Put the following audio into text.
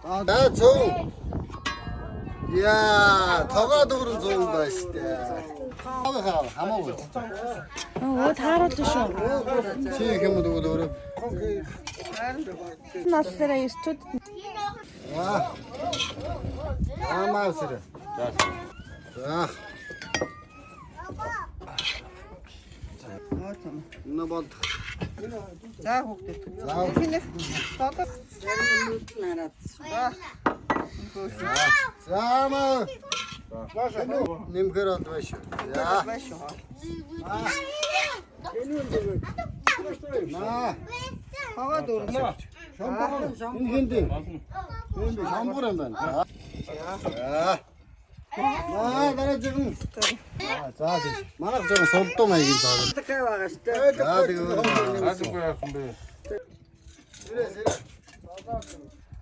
나 좀. 이야, 더가도 그런 좋은 거 있대. 하먹어. O tarafta şu. Çiğ kemudi doğru. Nasıl sırayı tut. Ah. Ama sıra. Ah. Ne oldu? За хүүхдээ. Заа. Хинээс цодох. Зама. Нимгэр олд байж. За. Маш шүү. На. Хаваа дөрөв. Ингэнди. Энд шамбур юм байна. За. Наа дараа жигэн. За тийм. Манайх жоо сулдуу маягийн цаа. Такай байгаа штэ. За тэгээ. Хасахгүй яасан бэ? Сэрэ.